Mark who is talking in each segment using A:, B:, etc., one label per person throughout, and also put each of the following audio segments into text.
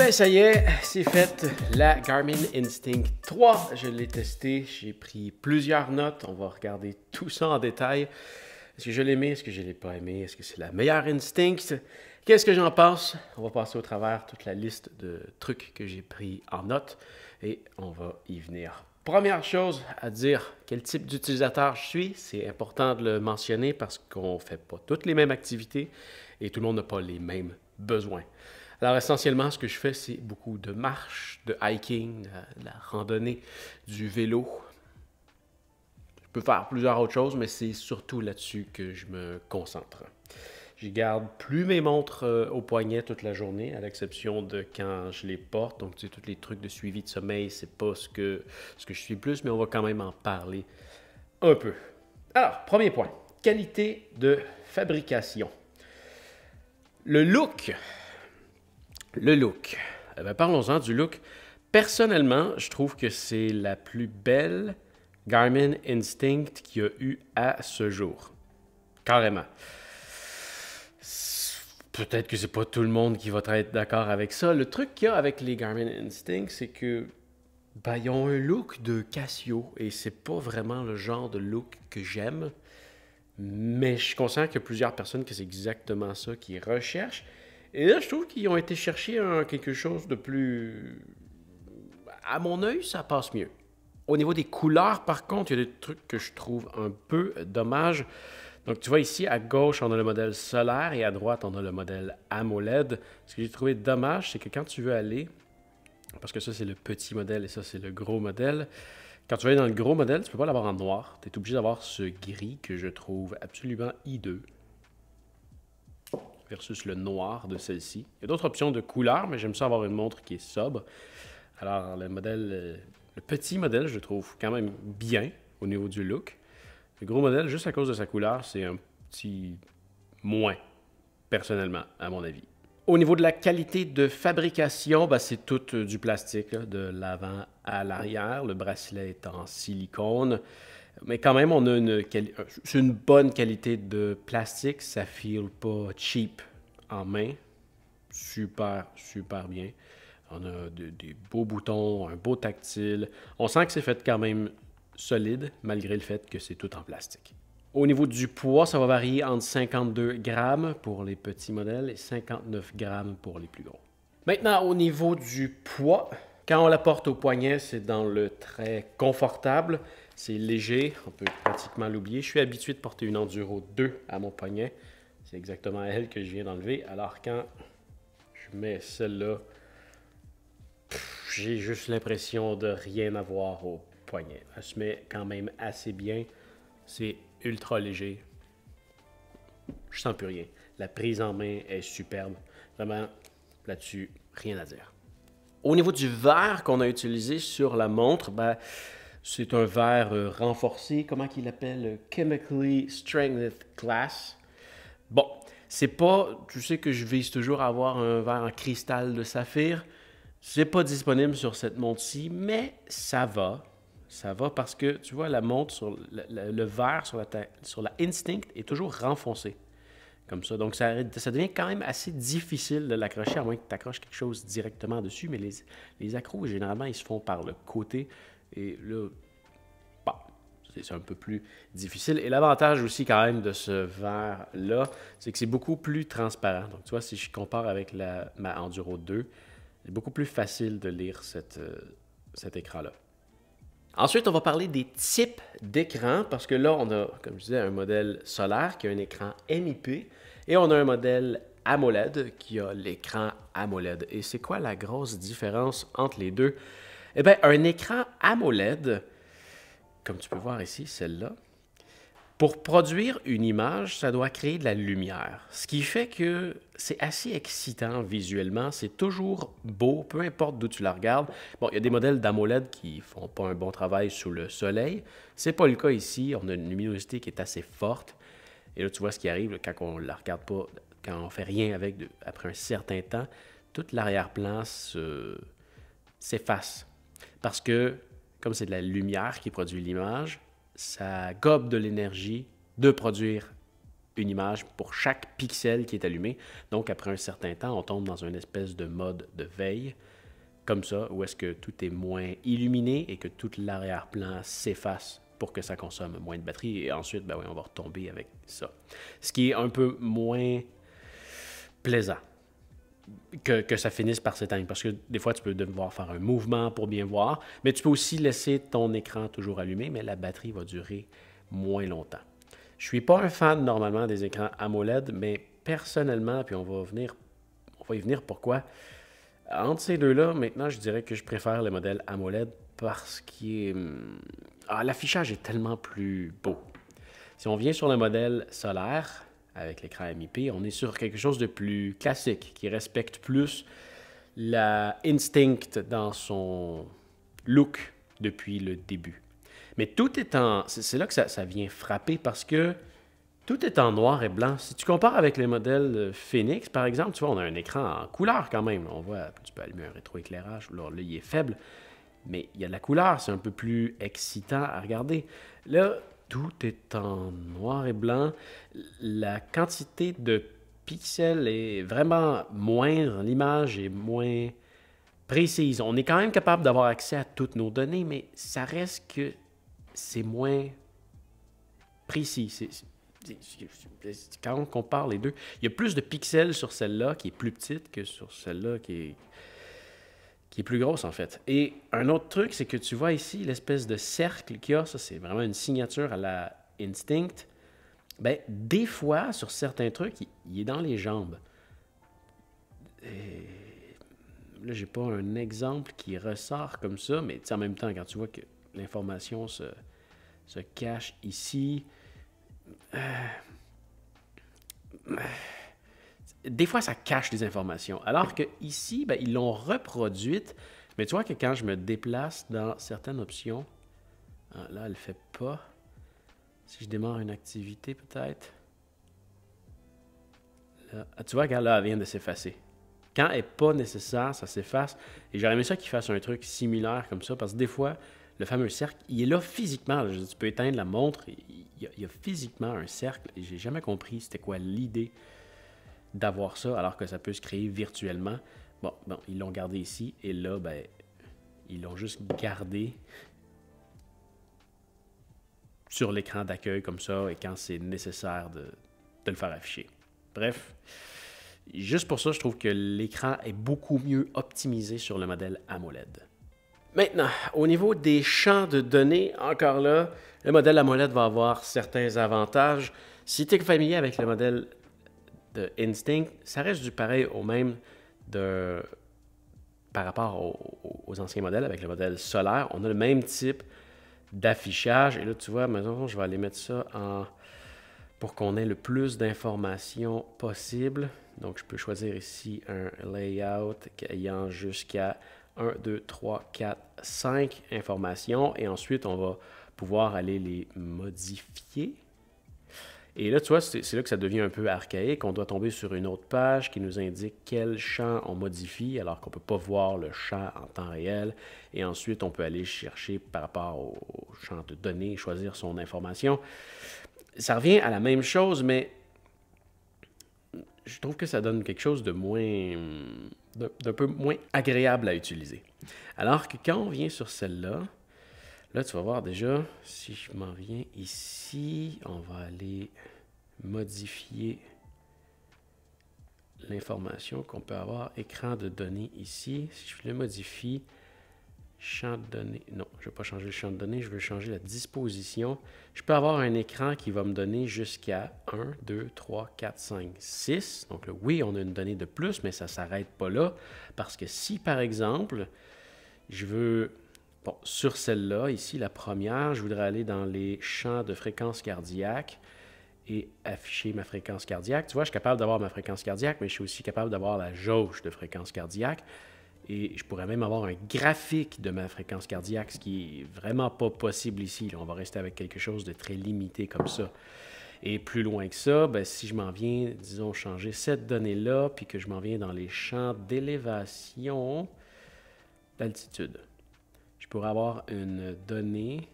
A: ben ça y est, c'est fait. La Garmin Instinct 3, je l'ai testé, j'ai pris plusieurs notes. On va regarder tout ça en détail. Est-ce que je l'ai aimé? Est-ce que je ne l'ai pas aimé? Est-ce que c'est la meilleure Instinct? Qu'est-ce que j'en pense? On va passer au travers toute la liste de trucs que j'ai pris en note et on va y venir. Première chose à dire, quel type d'utilisateur je suis, c'est important de le mentionner parce qu'on ne fait pas toutes les mêmes activités et tout le monde n'a pas les mêmes besoins. Alors essentiellement, ce que je fais, c'est beaucoup de marche, de hiking, de la randonnée, du vélo. Je peux faire plusieurs autres choses, mais c'est surtout là-dessus que je me concentre. Je garde plus mes montres au poignet toute la journée, à l'exception de quand je les porte. Donc, tu sais, tous les trucs de suivi de sommeil, c'est pas ce que je suis plus, mais on va quand même en parler un peu. Alors, premier point, qualité de fabrication. Le look. Parlons-en du look. Personnellement, je trouve que c'est la plus belle Garmin Instinct qu'il y a eu à ce jour. Carrément. Peut-être que c'est pas tout le monde qui va être d'accord avec ça. Le truc qu'il y a avec les Garmin Instinct, c'est que ils ont un look de Casio et c'est pas vraiment le genre de look que j'aime. Mais je suis conscient qu'il y a plusieurs personnes que c'est exactement ça qu'ils recherchent. Et là, je trouve qu'ils ont été chercher quelque chose de plus... À mon œil, ça passe mieux. Au niveau des couleurs, par contre, il y a des trucs que je trouve un peu dommages. Donc, tu vois ici, à gauche, on a le modèle solaire et à droite, on a le modèle AMOLED. Ce que j'ai trouvé dommage, c'est que quand tu veux aller, parce que ça, c'est le petit modèle et ça, c'est le gros modèle, quand tu vas aller dans le gros modèle, tu ne peux pas l'avoir en noir. Tu es obligé d'avoir ce gris que je trouve absolument hideux versus le noir de celle-ci. Il y a d'autres options de couleurs, mais j'aime ça avoir une montre qui est sobre. Alors, le petit modèle, je le trouve quand même bien au niveau du look. Le gros modèle, juste à cause de sa couleur, c'est un petit moins, personnellement, à mon avis. Au niveau de la qualité de fabrication, c'est tout du plastique, là, de l'avant à l'arrière. Le bracelet est en silicone. Mais quand même, on a c'est une bonne qualité de plastique. Ça ne feel pas cheap en main. Super, super bien. On a des beaux boutons, un beau tactile. On sent que c'est fait quand même solide, malgré le fait que c'est tout en plastique. Au niveau du poids, ça va varier entre 52 grammes pour les petits modèles et 59 grammes pour les plus gros. Maintenant, au niveau du poids, quand on la porte au poignet, c'est dans le très confortable. C'est léger, on peut pratiquement l'oublier. Je suis habitué de porter une Enduro 2 à mon poignet. C'est exactement elle que je viens d'enlever. Alors quand je mets celle-là, j'ai juste l'impression de rien avoir au poignet. Elle se met quand même assez bien. C'est ultra léger. Je sens plus rien. La prise en main est superbe. Vraiment, là-dessus, rien à dire. Au niveau du verre qu'on a utilisé sur la montre, c'est un verre renforcé. Comment qu'il l'appelle? Chemically Strengthened Glass. Bon, c'est pas... Tu sais que je vise toujours à avoir un verre en cristal de saphir. C'est pas disponible sur cette montre-ci, mais ça va. Ça va parce que, tu vois, la montre, le verre sur la Instinct est toujours renfoncé. Comme ça. Donc, ça devient quand même assez difficile de l'accrocher, à moins que tu accroches quelque chose directement dessus. Mais les accros, généralement, ils se font par le côté. Et là, c'est un peu plus difficile. Et l'avantage aussi, quand même, de ce verre-là, c'est que c'est beaucoup plus transparent. Donc, tu vois, si je compare avec ma Enduro 2, c'est beaucoup plus facile de lire cet écran-là. Ensuite, on va parler des types d'écran parce que là, on a, comme je disais, un modèle solaire qui a un écran MIP et on a un modèle AMOLED qui a l'écran AMOLED. Et c'est quoi la grosse différence entre les deux? Eh bien, un écran AMOLED, comme tu peux voir ici, celle-là, pour produire une image, ça doit créer de la lumière. Ce qui fait que c'est assez excitant visuellement. C'est toujours beau, peu importe d'où tu la regardes. Bon, il y a des modèles d'AMOLED qui font pas un bon travail sous le soleil. C'est pas le cas ici. On a une luminosité qui est assez forte. Et là, tu vois ce qui arrive quand on la regarde pas, quand on fait rien avec après un certain temps, tout l'arrière-plan s'efface. Parce que, comme c'est de la lumière qui produit l'image, ça gobe de l'énergie de produire une image pour chaque pixel qui est allumé. Donc, après un certain temps, on tombe dans une espèce de mode de veille, comme ça, où est-ce que tout est moins illuminé et que tout l'arrière-plan s'efface pour que ça consomme moins de batterie. Et ensuite, ben oui, on va retomber avec ça. Ce qui est un peu moins plaisant que ça finisse par s'éteindre. Parce que des fois, tu peux devoir faire un mouvement pour bien voir, mais tu peux aussi laisser ton écran toujours allumé, mais la batterie va durer moins longtemps. Je ne suis pas un fan normalement des écrans AMOLED, mais personnellement, puis on va y venir pourquoi. Entre ces deux-là, maintenant, je dirais que je préfère le modèle AMOLED parce que l'affichage est tellement plus beau. Si on vient sur le modèle solaire, avec l'écran MIP, on est sur quelque chose de plus classique, qui respecte plus la Instinct dans son look depuis le début. Mais tout est en... C'est là que ça vient frapper parce que tout est en noir et blanc. Si tu compares avec les modèles Phoenix, par exemple, tu vois, on a un écran en couleur quand même. On voit, tu peux allumer un rétroéclairage. Là, il est faible, mais il y a de la couleur. C'est un peu plus excitant à regarder. Là, tout est en noir et blanc. La quantité de pixels est vraiment moindre. L'image est moins précise. On est quand même capable d'avoir accès à toutes nos données, mais ça reste que c'est moins précis. Quand on compare les deux, il y a plus de pixels sur celle-là qui est plus petite que sur celle-là qui est plus grosse en fait. Et un autre truc, c'est que tu vois ici l'espèce de cercle qu'il y a, ça c'est vraiment une signature à la Instinct. Ben, des fois, sur certains trucs, il est dans les jambes. Et là, j'ai pas un exemple qui ressort comme ça, mais en même temps, quand tu vois que l'information se cache ici, des fois, ça cache des informations. Alors que ici, ben, ils l'ont reproduite, mais tu vois que quand je me déplace dans certaines options, là, elle ne le fait pas. Si je démarre une activité, peut-être. Là, tu vois, regarde, là, elle vient de s'effacer. Quand elle n'est pas nécessaire, ça s'efface. Et j'aurais aimé ça qu'ils fassent un truc similaire comme ça, parce que des fois, le fameux cercle, il est là physiquement. Là, tu peux éteindre la montre, il y a physiquement un cercle. Et j'ai jamais compris c'était quoi l'idée d'avoir ça, alors que ça peut se créer virtuellement. Bon, ils l'ont gardé ici, et là, ben, ils l'ont juste gardé sur l'écran d'accueil comme ça, et quand c'est nécessaire de le faire afficher. Bref, juste pour ça, je trouve que l'écran est beaucoup mieux optimisé sur le modèle AMOLED. Maintenant, au niveau des champs de données, encore là, le modèle AMOLED va avoir certains avantages. Si tu es familier avec le modèle de Instinct, ça reste du pareil au même par rapport aux anciens modèles avec le modèle solaire. On a le même type d'affichage. Et là, tu vois, maintenant, je vais aller mettre ça pour qu'on ait le plus d'informations possible. Donc, je peux choisir ici un layout ayant jusqu'à 1, 2, 3, 4, 5 informations. Et ensuite, on va pouvoir aller les modifier. Et là, tu vois, c'est là que ça devient un peu archaïque. On doit tomber sur une autre page qui nous indique quel champ on modifie, alors qu'on ne peut pas voir le champ en temps réel. Et ensuite, on peut aller chercher par rapport au champ de données et choisir son information. Ça revient à la même chose, mais je trouve que ça donne quelque chose d'un peu moins agréable à utiliser. Alors que quand on vient sur celle-là, là, tu vas voir déjà, si je m'en viens ici, on va aller modifier l'information qu'on peut avoir. Écran de données ici. Si je le modifie, champ de données. Non, je ne vais pas changer le champ de données, je veux changer la disposition. Je peux avoir un écran qui va me donner jusqu'à 1, 2, 3, 4, 5, 6. Donc là, oui, on a une donnée de plus, mais ça ne s'arrête pas là. Parce que si, par exemple, je veux... Bon, sur celle-là, ici, la première, je voudrais aller dans les champs de fréquence cardiaque et afficher ma fréquence cardiaque. Tu vois, je suis capable d'avoir ma fréquence cardiaque, mais je suis aussi capable d'avoir la jauge de fréquence cardiaque. Et je pourrais même avoir un graphique de ma fréquence cardiaque, ce qui est vraiment pas possible ici. Là, on va rester avec quelque chose de très limité comme ça. Et plus loin que ça, ben, si je m'en viens, disons, changer cette donnée-là, puis que je m'en viens dans les champs d'élévation, d'altitude. Je pourrais avoir une donnée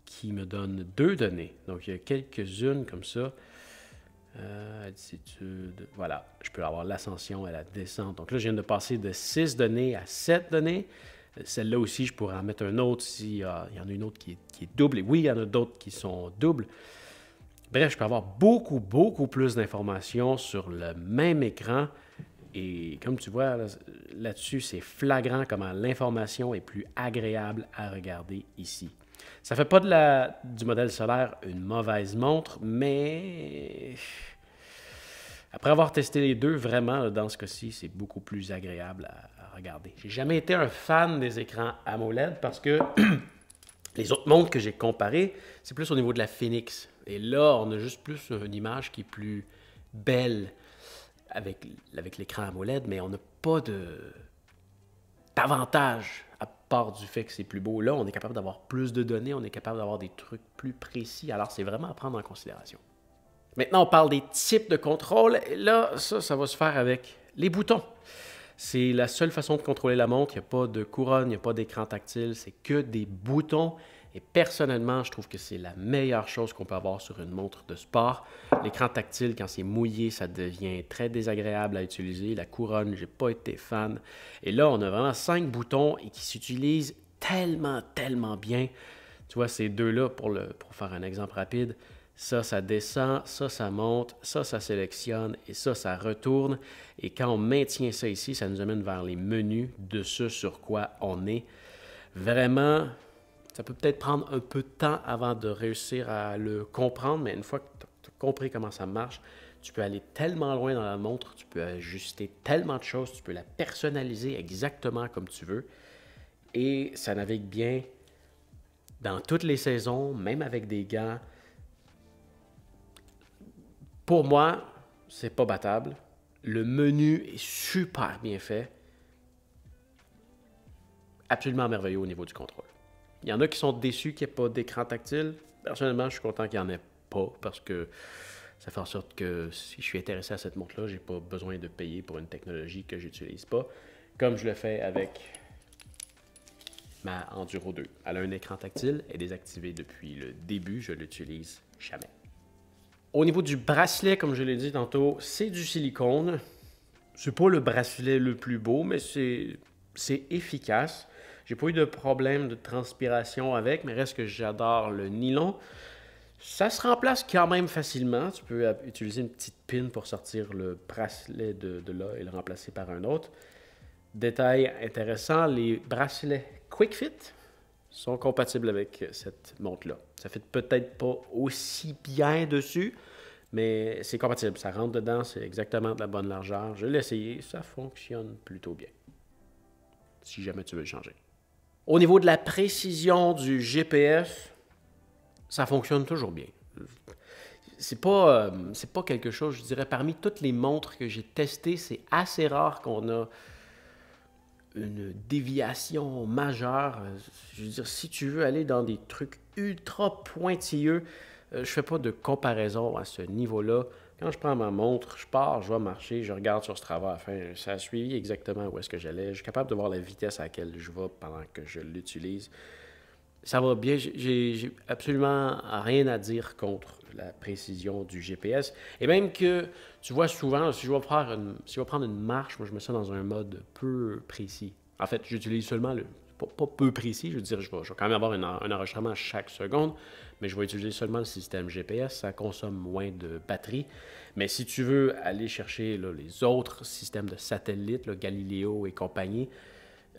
A: qui me donne deux données. Donc, il y a quelques-unes comme ça. Altitude, voilà, je peux avoir l'ascension et la descente. Donc là, je viens de passer de 6 données à 7 données. Celle-là aussi, je pourrais en mettre un autre s'il y en a une autre qui est double. Et oui, il y en a d'autres qui sont doubles. Bref, je peux avoir beaucoup, beaucoup plus d'informations sur le même écran. Et comme tu vois, là-dessus, c'est flagrant comment l'information est plus agréable à regarder ici. Ça ne fait pas du modèle solaire une mauvaise montre, mais après avoir testé les deux, vraiment, dans ce cas-ci, c'est beaucoup plus agréable à regarder. J'ai jamais été un fan des écrans AMOLED parce que les autres montres que j'ai comparées, c'est plus au niveau de la Phoenix. Et là, on a juste plus une image qui est plus belle avec l'écran AMOLED, mais on n'a pas d'avantage à part du fait que c'est plus beau. Là, on est capable d'avoir plus de données, on est capable d'avoir des trucs plus précis. Alors, c'est vraiment à prendre en considération. Maintenant, on parle des types de contrôle. Et là, ça va se faire avec les boutons. C'est la seule façon de contrôler la montre. Il n'y a pas de couronne, il n'y a pas d'écran tactile. C'est que des boutons. Et personnellement, je trouve que c'est la meilleure chose qu'on peut avoir sur une montre de sport. L'écran tactile, quand c'est mouillé, ça devient très désagréable à utiliser. La couronne, j'ai pas été fan. Et là, on a vraiment 5 boutons et qui s'utilisent tellement, tellement bien. Tu vois, ces deux-là, pour faire un exemple rapide, ça descend, ça monte, ça sélectionne et ça retourne. Et quand on maintient ça ici, ça nous amène vers les menus de ce sur quoi on est. Vraiment, ça peut peut-être prendre un peu de temps avant de réussir à le comprendre, mais une fois que tu as compris comment ça marche, tu peux aller tellement loin dans la montre, tu peux ajuster tellement de choses, tu peux la personnaliser exactement comme tu veux. Et ça navigue bien dans toutes les saisons, même avec des gants. Pour moi, c'est pas battable. Le menu est super bien fait. Absolument merveilleux au niveau du contrôle. Il y en a qui sont déçus qu'il n'y ait pas d'écran tactile. Personnellement, je suis content qu'il n'y en ait pas parce que ça fait en sorte que si je suis intéressé à cette montre-là, je n'ai pas besoin de payer pour une technologie que je n'utilise pas, comme je le fais avec ma Enduro 2. Elle a un écran tactile, elle est désactivée depuis le début, je ne l'utilise jamais. Au niveau du bracelet, comme je l'ai dit tantôt, c'est du silicone. C'est pas le bracelet le plus beau, mais c'est efficace. J'ai pas eu de problème de transpiration avec, mais reste que j'adore le nylon. Ça se remplace quand même facilement. Tu peux utiliser une petite pin pour sortir le bracelet de là et le remplacer par un autre. Détail intéressant, les bracelets Quick Fit sont compatibles avec cette montre-là. Ça ne fait peut-être pas aussi bien dessus, mais c'est compatible. Ça rentre dedans, c'est exactement de la bonne largeur. Je l'ai essayé, ça fonctionne plutôt bien. Si jamais tu veux le changer. Au niveau de la précision du GPS, ça fonctionne toujours bien. C'est pas quelque chose, je dirais, parmi toutes les montres que j'ai testées, c'est assez rare qu'on a une déviation majeure. Je veux dire, si tu veux aller dans des trucs ultra pointilleux, je fais pas de comparaison à ce niveau-là. Quand je prends ma montre, je pars, je vais marcher, je regarde sur Strava à la fin, ça a suivi exactement où est-ce que j'allais. Je suis capable de voir la vitesse à laquelle je vais pendant que je l'utilise. Ça va bien, j'ai absolument rien à dire contre la précision du GPS. Et même que, tu vois, souvent, si je vais prendre une marche, moi je mets ça dans un mode peu précis. En fait, j'utilise seulement pas peu précis, je veux dire, je vais quand même avoir un enregistrement chaque seconde, mais je vais utiliser seulement le système GPS, ça consomme moins de batterie. Mais si tu veux aller chercher là, les autres systèmes de satellites, là, Galileo et compagnie,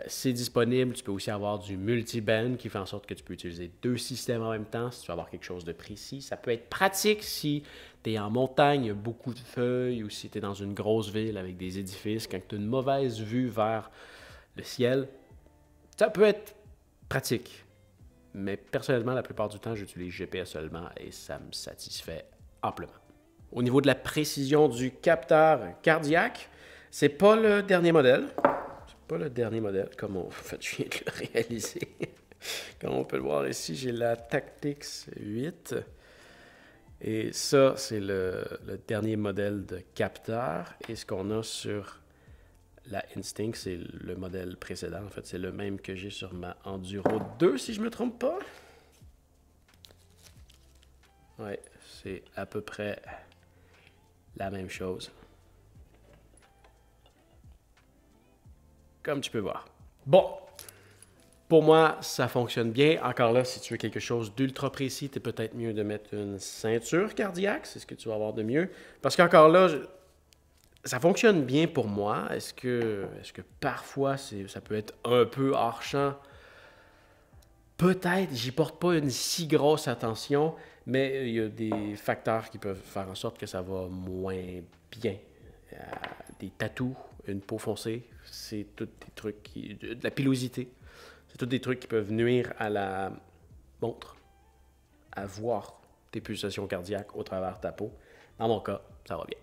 A: c'est disponible. Tu peux aussi avoir du multiband qui fait en sorte que tu peux utiliser 2 systèmes en même temps si tu veux avoir quelque chose de précis. Ça peut être pratique si tu es en montagne, il y a beaucoup de feuilles, ou si tu es dans une grosse ville avec des édifices, quand tu as une mauvaise vue vers le ciel. Ça peut être pratique. Mais personnellement, la plupart du temps, j'utilise GPS seulement et ça me satisfait amplement. Au niveau de la précision du capteur cardiaque, c'est pas le dernier modèle. Pas le dernier modèle, comme je viens de le réaliser. Comme on peut le voir ici, j'ai la Tactix 8. Et ça, c'est le dernier modèle de capteur. Et ce qu'on a sur la Instinct, c'est le modèle précédent. En fait, c'est le même que j'ai sur ma Enduro 2, si je ne me trompe pas. Ouais, c'est à peu près la même chose. Comme tu peux voir. Bon, pour moi, ça fonctionne bien. Encore là, si tu veux quelque chose d'ultra précis, c'est peut-être mieux de mettre une ceinture cardiaque. C'est ce que tu vas avoir de mieux. Parce qu'encore là, ça fonctionne bien pour moi. Est-ce que parfois, ça peut être un peu hors champ? Peut-être, j'y porte pas une si grosse attention, mais il y a des facteurs qui peuvent faire en sorte que ça va moins bien. Des tatous, une peau foncée, c'est tous des trucs de la pilosité. C'est tous des trucs qui peuvent nuire à la montre, à voir tes pulsations cardiaques au travers de ta peau. Dans mon cas, ça va bien.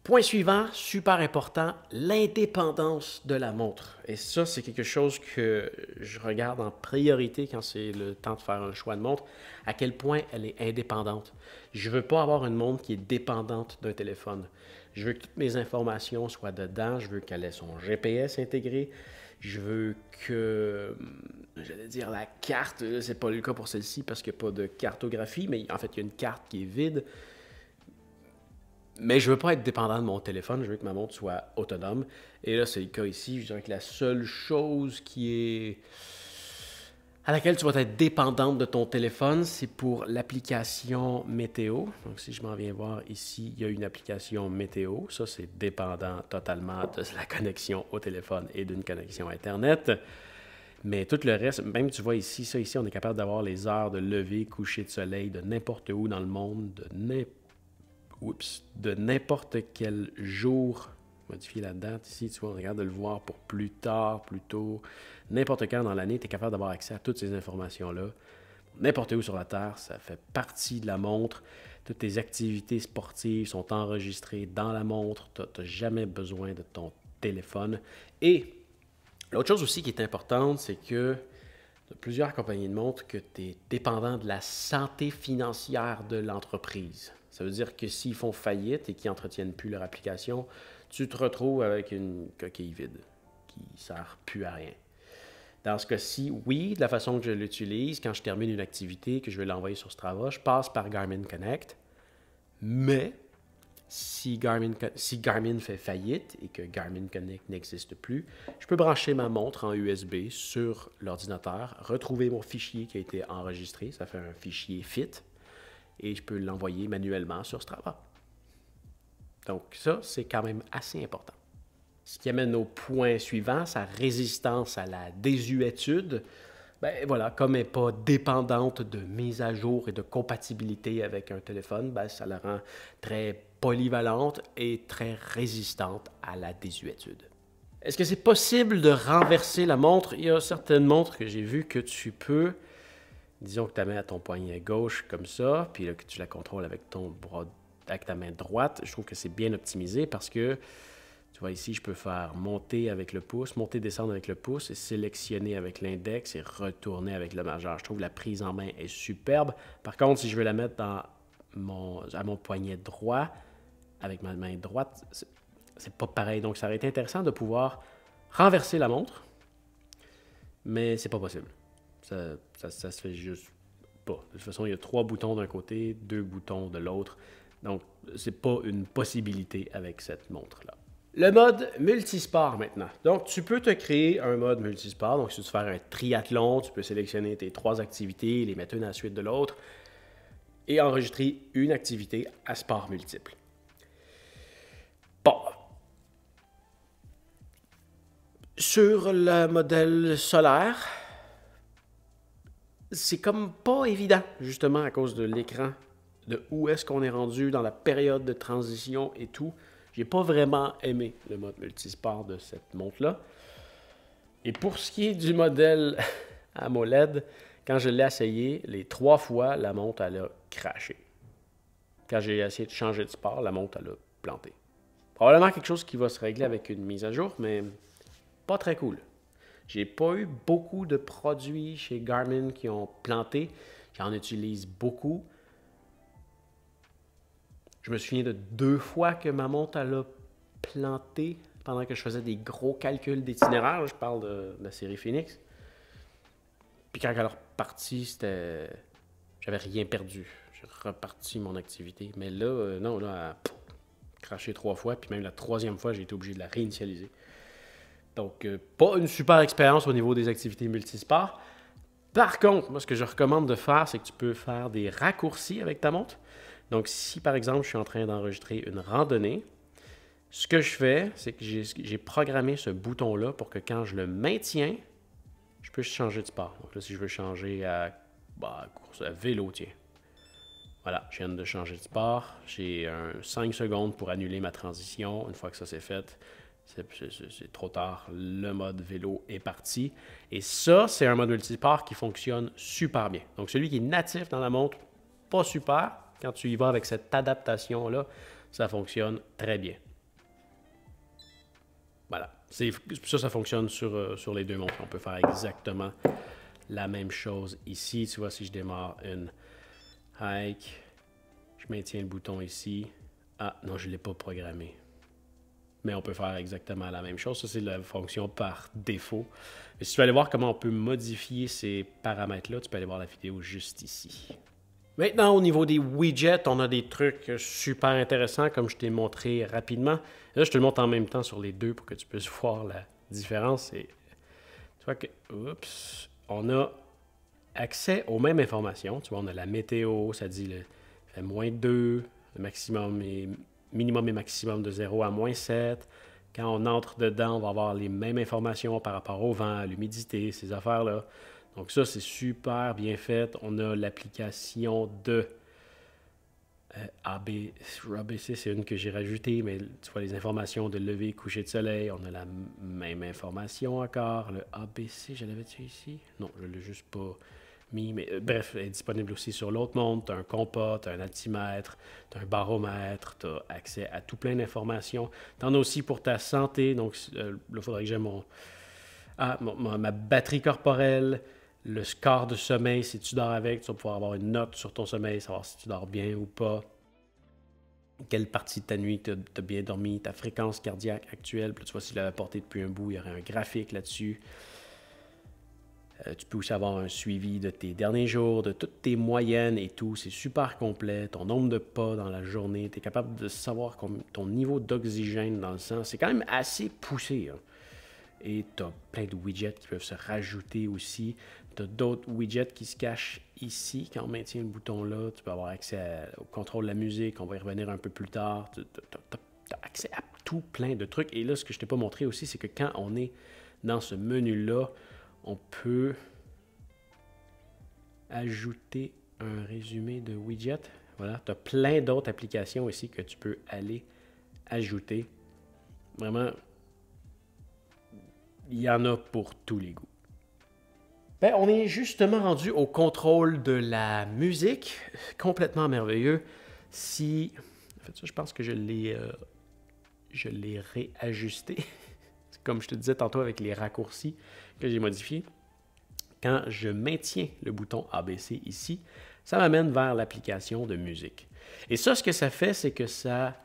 A: Point suivant, super important, l'indépendance de la montre. Et ça, c'est quelque chose que je regarde en priorité quand c'est le temps de faire un choix de montre, à quel point elle est indépendante. Je ne veux pas avoir une montre qui est dépendante d'un téléphone. Je veux que toutes mes informations soient dedans, je veux qu'elle ait son GPS intégré, je veux que, j'allais dire la carte, c'est pas le cas pour celle-ci parce qu'il n'y a pas de cartographie, mais en fait, il y a une carte qui est vide. Mais je veux pas être dépendant de mon téléphone, je veux que ma montre soit autonome. Et là, c'est le cas ici. Je dirais que la seule chose à laquelle tu vas être dépendante de ton téléphone, c'est pour l'application météo. Donc, si je m'en viens voir ici, il y a une application météo. Ça, c'est dépendant totalement de la connexion au téléphone et d'une connexion Internet. Mais tout le reste, même tu vois ici, ça ici, on est capable d'avoir les heures de lever, coucher de soleil de n'importe où dans le monde, de n'importe quel jour. Modifier la date ici, tu vois, on regarde de le voir pour plus tard, plus tôt. N'importe quand dans l'année, tu es capable d'avoir accès à toutes ces informations-là. N'importe où sur la Terre, ça fait partie de la montre. Toutes tes activités sportives sont enregistrées dans la montre. Tu n'as jamais besoin de ton téléphone. Et l'autre chose aussi qui est importante, c'est que il y a plusieurs compagnies de montres que tu es dépendant de la santé financière de l'entreprise. Ça veut dire que s'ils font faillite et qu'ils n'entretiennent plus leur application, tu te retrouves avec une coquille vide qui ne sert plus à rien. Dans ce cas-ci, oui, de la façon que je l'utilise, quand je termine une activité, que je vais l'envoyer sur Strava, je passe par Garmin Connect, mais si Garmin fait faillite et que Garmin Connect n'existe plus, je peux brancher ma montre en USB sur l'ordinateur, retrouver mon fichier qui a été enregistré, ça fait un fichier FIT, et je peux l'envoyer manuellement sur Strava. Donc ça, c'est quand même assez important. Ce qui amène au point suivant, sa résistance à la désuétude. Ben voilà, comme elle n'est pas dépendante de mise à jour et de compatibilité avec un téléphone, ben ça la rend très polyvalente et très résistante à la désuétude. Est-ce que c'est possible de renverser la montre? Il y a certaines montres que j'ai vues que tu peux, disons que tu la mets à ton poignet gauche comme ça, puis là, que tu la contrôles avec avec ta main droite. Je trouve que c'est bien optimisé parce que tu vois ici, je peux faire monter avec le pouce, monter, descendre avec le pouce et sélectionner avec l'index et retourner avec le majeur. Je trouve que la prise en main est superbe. Par contre, si je veux la mettre à mon poignet droit, avec ma main droite, c'est pas pareil. Donc, ça aurait été intéressant de pouvoir renverser la montre, mais c'est pas possible. Ça se fait juste pas. De toute façon, il y a 3 boutons d'un côté, 2 boutons de l'autre. Donc, c'est pas une possibilité avec cette montre-là. Le mode multisport maintenant. Donc, tu peux te créer un mode multisport. Donc, si tu veux faire un triathlon, tu peux sélectionner tes 3 activités, les mettre une à la suite de l'autre et enregistrer une activité à sport multiple. Bon. Sur le modèle solaire, c'est comme pas évident, justement, à cause de l'écran, de où est-ce qu'on est rendu dans la période de transition et tout. J'ai pas vraiment aimé le mode multisport de cette montre-là. Et pour ce qui est du modèle AMOLED, quand je l'ai essayé, les 3 fois, la montre, elle a craché. Quand j'ai essayé de changer de sport, la montre, elle a planté. Probablement quelque chose qui va se régler avec une mise à jour, mais pas très cool. J'ai pas eu beaucoup de produits chez Garmin qui ont planté. J'en utilise beaucoup. Je me souviens de 2 fois que ma montre elle a planté pendant que je faisais des gros calculs d'itinéraire. Je parle de la série Phoenix. Puis quand elle est repartie, j'avais rien perdu. J'ai reparti mon activité. Mais là, non, là, craché 3 fois, puis même la 3e fois, j'ai été obligé de la réinitialiser. Donc, pas une super expérience au niveau des activités multisports. Par contre, moi, ce que je recommande de faire, c'est que tu peux faire des raccourcis avec ta montre. Donc, si par exemple, je suis en train d'enregistrer une randonnée, ce que je fais, c'est que j'ai programmé ce bouton-là pour que quand je le maintiens, je peux changer de sport. Donc là, si je veux changer à course à vélo, tiens. Voilà, je viens de changer de sport. J'ai 5 secondes pour annuler ma transition. Une fois que ça c'est fait, c'est trop tard. Le mode vélo est parti. Et ça, c'est un mode multisport qui fonctionne super bien. Donc, celui qui est natif dans la montre, pas super. Quand tu y vas avec cette adaptation-là, ça fonctionne très bien. Voilà. Ça fonctionne sur les deux montres. On peut faire exactement la même chose ici. Tu vois, si je démarre une hike, je maintiens le bouton ici. Ah, non, je ne l'ai pas programmé. Mais on peut faire exactement la même chose. Ça, c'est la fonction par défaut. Mais si tu veux aller voir comment on peut modifier ces paramètres-là, tu peux aller voir la vidéo juste ici. Maintenant, au niveau des widgets, on a des trucs super intéressants, comme je t'ai montré rapidement. Là, je te le montre en même temps sur les deux pour que tu puisses voir la différence. Tu vois que, on a accès aux mêmes informations. Tu vois, on a la météo, ça dit il fait -2, le maximum et minimum et maximum de 0 à -7. Quand on entre dedans, on va avoir les mêmes informations par rapport au vent, à l'humidité, ces affaires-là. Donc ça, c'est super bien fait. On a l'application de ABC, c'est une que j'ai rajoutée, mais tu vois les informations de lever, coucher de soleil. On a la même information encore. Le ABC, je l'avais-tu ici? Non, je ne l'ai juste pas mis. Mais bref, elle est disponible aussi sur l'autre montre. Tu as un compas, tu as un altimètre, tu as un baromètre, tu as accès à tout plein d'informations. Tu en as aussi pour ta santé. Donc là, il faudrait que j'ai ma batterie corporelle. Le score de sommeil, si tu dors avec, tu vas pouvoir avoir une note sur ton sommeil, savoir si tu dors bien ou pas. Quelle partie de ta nuit tu as bien dormi, ta fréquence cardiaque actuelle. Puis tu vois, si tu l'avais porté depuis un bout, il y aurait un graphique là-dessus. Tu peux aussi avoir un suivi de tes derniers jours, de toutes tes moyennes et tout. C'est super complet. Ton nombre de pas dans la journée. Tu es capable de savoir ton niveau d'oxygène dans le sang. C'est quand même assez poussé, hein. Et tu as plein de widgets qui peuvent se rajouter aussi. Tu as d'autres widgets qui se cachent ici. Quand on maintient le bouton là, tu peux avoir accès au contrôle de la musique. On va y revenir un peu plus tard. Tu as accès à tout plein de trucs. Et là, ce que je ne t'ai pas montré aussi, c'est que quand on est dans ce menu-là, on peut ajouter un résumé de widgets. Voilà, tu as plein d'autres applications ici que tu peux aller ajouter. Vraiment, il y en a pour tous les goûts. Ben, on est justement rendu au contrôle de la musique. Complètement merveilleux. En fait, ça, je pense que je l'ai réajusté. Comme je te disais tantôt avec les raccourcis que j'ai modifiés. Quand je maintiens le bouton ABC ici, ça m'amène vers l'application de musique. Et ça, ce que ça fait, c'est que ça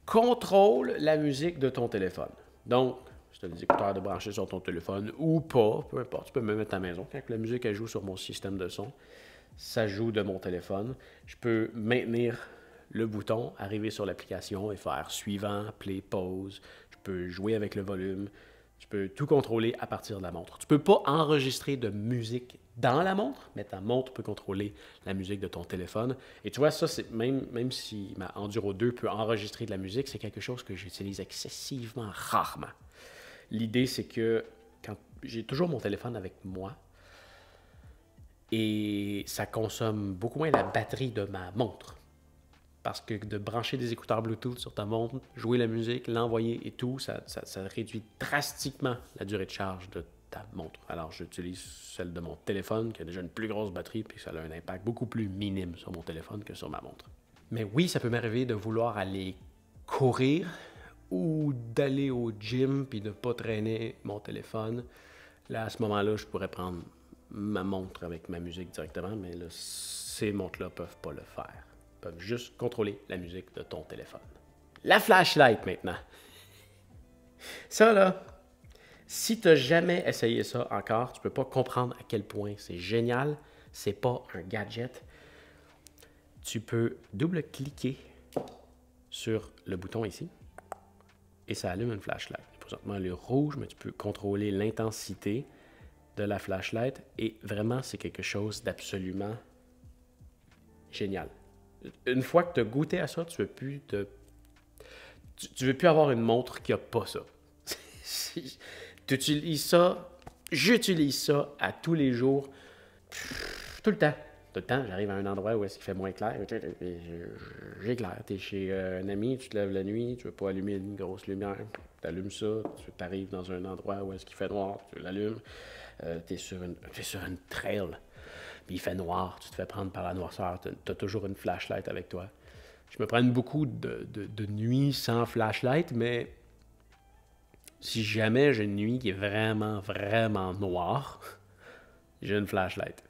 A: contrôle la musique de ton téléphone. Donc, tu as des écouteurs de brancher sur ton téléphone ou pas, peu importe, tu peux me mettre à la maison. Quand la musique elle joue sur mon système de son, ça joue de mon téléphone. Je peux maintenir le bouton, arriver sur l'application et faire suivant, play, pause. Je peux jouer avec le volume. Tu peux tout contrôler à partir de la montre. Tu ne peux pas enregistrer de musique dans la montre, mais ta montre peut contrôler la musique de ton téléphone. Et tu vois, ça, c'est même si ma Enduro 2 peut enregistrer de la musique, c'est quelque chose que j'utilise excessivement rarement. L'idée, c'est que quand j'ai toujours mon téléphone avec moi et ça consomme beaucoup moins la batterie de ma montre. Parce que de brancher des écouteurs Bluetooth sur ta montre, jouer la musique, l'envoyer et tout, ça réduit drastiquement la durée de charge de ta montre. Alors, j'utilise celle de mon téléphone qui a déjà une plus grosse batterie puis ça a un impact beaucoup plus minime sur mon téléphone que sur ma montre. Mais oui, ça peut m'arriver de vouloir aller courir ou d'aller au gym puis de ne pas traîner mon téléphone. Là, à ce moment-là, je pourrais prendre ma montre avec ma musique directement, mais là, ces montres-là ne peuvent pas le faire. Ils peuvent juste contrôler la musique de ton téléphone. La flashlight, maintenant. Ça, là, si tu n'as jamais essayé ça encore, tu ne peux pas comprendre à quel point c'est génial. C'est pas un gadget. Tu peux double-cliquer sur le bouton ici et ça allume une flashlight. Présentement, elle est rouge, mais tu peux contrôler l'intensité de la flashlight et vraiment, c'est quelque chose d'absolument génial. Une fois que tu as goûté à ça, tu veux plus avoir une montre qui n'a pas ça. Tu utilises ça, j'utilise ça à tous les jours, tout le temps. Tout le temps, j'arrive à un endroit où est-ce qu'il fait moins clair, j'éclaire. Tu es chez un ami, tu te lèves la nuit, tu veux pas allumer une grosse lumière, tu allumes ça, tu arrives dans un endroit où est-ce qu'il fait noir, tu l'allumes, tu es sur une trail, puis il fait noir, tu te fais prendre par la noirceur, tu as toujours une flashlight avec toi. Je me prends beaucoup de nuits sans flashlight, mais si jamais j'ai une nuit qui est vraiment, vraiment noire, j'ai une flashlight.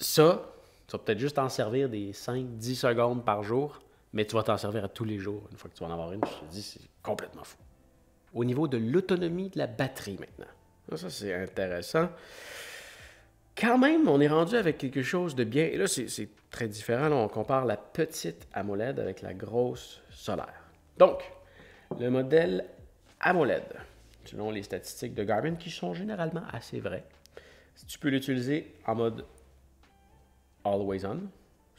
A: Ça, tu vas peut-être juste t'en servir des 5-10 secondes par jour, mais tu vas t'en servir à tous les jours. Une fois que tu vas en avoir une, je te dis, c'est complètement fou. Au niveau de l'autonomie de la batterie maintenant. Ça, c'est intéressant. Quand même, on est rendu avec quelque chose de bien. Et là, c'est très différent. Là, on compare la petite AMOLED avec la grosse solaire. Donc, le modèle AMOLED, selon les statistiques de Garmin, qui sont généralement assez vraies, si tu peux l'utiliser en mode Always On,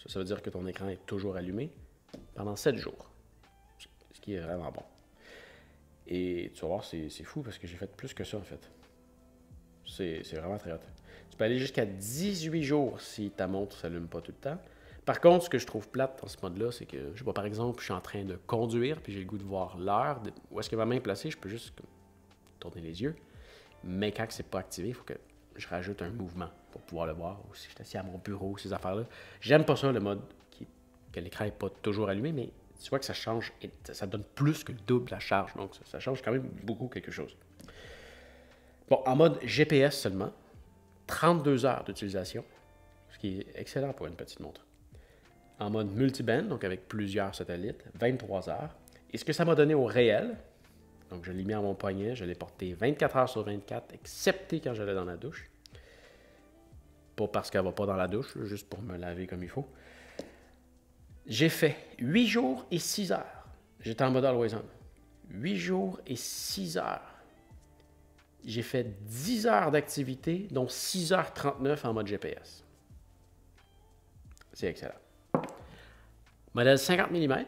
A: ça veut dire que ton écran est toujours allumé pendant 7 jours, ce qui est vraiment bon. Et tu vas voir, c'est fou parce que j'ai fait plus que ça en fait. C'est vraiment très hot. Tu peux aller jusqu'à 18 jours si ta montre ne s'allume pas tout le temps. Par contre, ce que je trouve plate dans ce mode-là, c'est que, je sais pas, par exemple, je suis en train de conduire puis j'ai le goût de voir l'heure, où est-ce que ma main est placée, je peux juste tourner les yeux. Mais quand c'est pas activé, il faut que je rajoute un mouvement pour pouvoir le voir. Ou si je suis assis à mon bureau, ces affaires-là. J'aime pas ça, le mode que l'écran n'est pas toujours allumé, mais tu vois que ça change et ça donne plus que le double la charge. Donc, ça change quand même beaucoup quelque chose. Bon, en mode GPS seulement, 32 heures d'utilisation, ce qui est excellent pour une petite montre. En mode multiband, donc avec plusieurs satellites, 23 heures. Et ce que ça m'a donné au réel, donc je l'ai mis à mon poignet, je l'ai porté 24 heures sur 24, excepté quand j'allais dans la douche. Pas parce qu'elle ne va pas dans la douche, juste pour me laver comme il faut. J'ai fait 8 jours et 6 heures. J'étais en mode Always On. 8 jours et 6 heures. J'ai fait 10 heures d'activité, dont 6h39 en mode GPS. C'est excellent. Modèle 50 mm,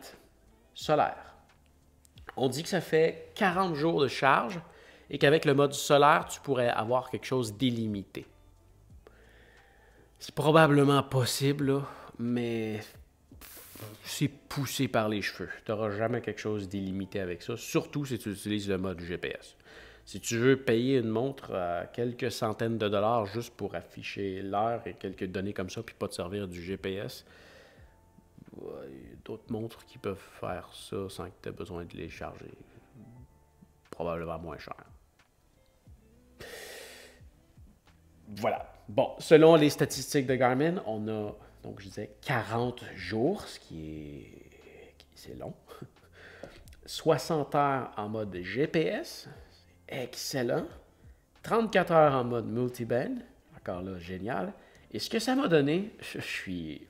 A: solaire. On dit que ça fait 40 jours de charge et qu'avec le mode solaire, tu pourrais avoir quelque chose d'illimité. C'est probablement possible, là, mais c'est poussé par les cheveux. Tu n'auras jamais quelque chose d'illimité avec ça, surtout si tu utilises le mode GPS. Si tu veux payer une montre à quelques centaines de dollars juste pour afficher l'heure et quelques données comme ça, puis pas te servir du GPS, il y a d'autres montres qui peuvent faire ça sans que tu aies besoin de les charger. Probablement moins cher. Voilà. Bon, selon les statistiques de Garmin, on a, donc je disais, 40 jours, ce c'est long. 60 heures en mode GPS, excellent. 34 heures en mode multiband, encore là, génial. Et ce que ça m'a donné, je suis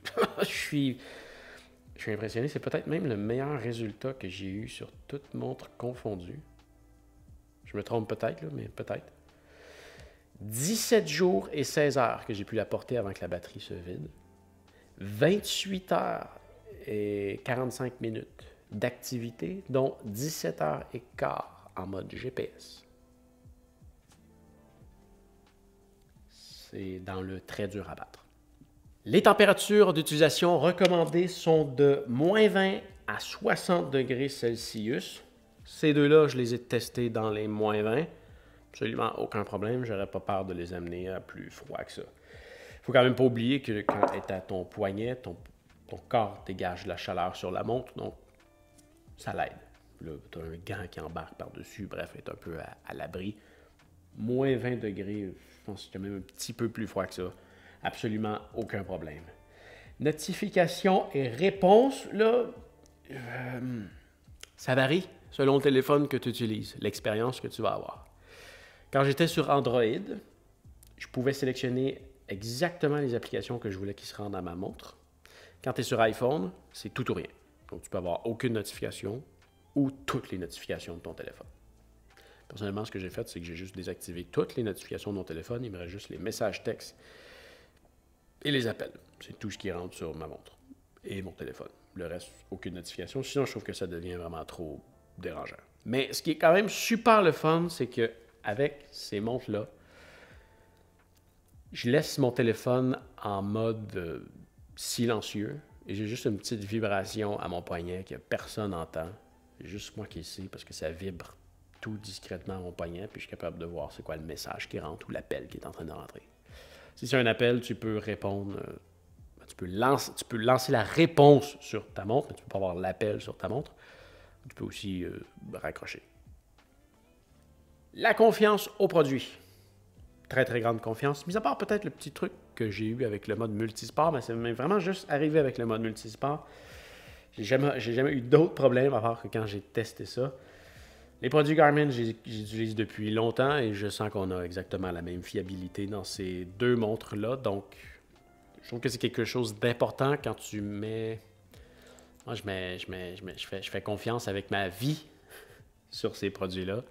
A: impressionné. C'est peut-être même le meilleur résultat que j'ai eu sur toute montre confondue. Je me trompe peut-être, là, mais peut-être. 17 jours et 16 heures que j'ai pu la porter avant que la batterie se vide. 28 heures et 45 minutes d'activité, dont 17 heures et quart en mode GPS. C'est dans le très dur à battre. Les températures d'utilisation recommandées sont de moins 20 à 60 degrés Celsius. Ces deux-là, je les ai testés dans les moins 20. Absolument aucun problème, j'aurais pas peur de les amener à plus froid que ça. Il faut quand même pas oublier que quand tu es à ton poignet, ton corps dégage de la chaleur sur la montre, donc ça l'aide. Là, tu as un gant qui embarque par-dessus, bref, est un peu à l'abri. Moins 20 degrés, je pense que c'est même un petit peu plus froid que ça. Absolument aucun problème. Notification et réponse, là, ça varie selon le téléphone que tu utilises, l'expérience que tu vas avoir. Quand j'étais sur Android, je pouvais sélectionner exactement les applications que je voulais qui se rendent à ma montre. Quand tu es sur iPhone, c'est tout ou rien. Donc, tu peux avoir aucune notification ou toutes les notifications de ton téléphone. Personnellement, ce que j'ai fait, c'est que j'ai juste désactivé toutes les notifications de mon téléphone. Il me reste juste les messages textes et les appels. C'est tout ce qui rentre sur ma montre et mon téléphone. Le reste, aucune notification. Sinon, je trouve que ça devient vraiment trop dérangeant. Mais ce qui est quand même super le fun, c'est que avec ces montres-là, je laisse mon téléphone en mode silencieux et j'ai juste une petite vibration à mon poignet que personne n'entend. C'est juste moi qui le sais parce que ça vibre tout discrètement à mon poignet puis je suis capable de voir c'est quoi le message qui rentre ou l'appel qui est en train de rentrer. Si c'est un appel, tu peux répondre, tu peux lancer la réponse sur ta montre, mais tu ne peux pas avoir l'appel sur ta montre. Tu peux aussi raccrocher. La confiance au produit. Très, très grande confiance. Mis à part peut-être le petit truc que j'ai eu avec le mode multisport, mais c'est vraiment juste arrivé avec le mode multisport. J'ai jamais eu d'autres problèmes à part que quand j'ai testé ça. Les produits Garmin, j'utilise depuis longtemps et je sens qu'on a exactement la même fiabilité dans ces deux montres-là. Donc, je trouve que c'est quelque chose d'important quand tu mets... Moi, je fais confiance avec ma vie sur ces produits-là.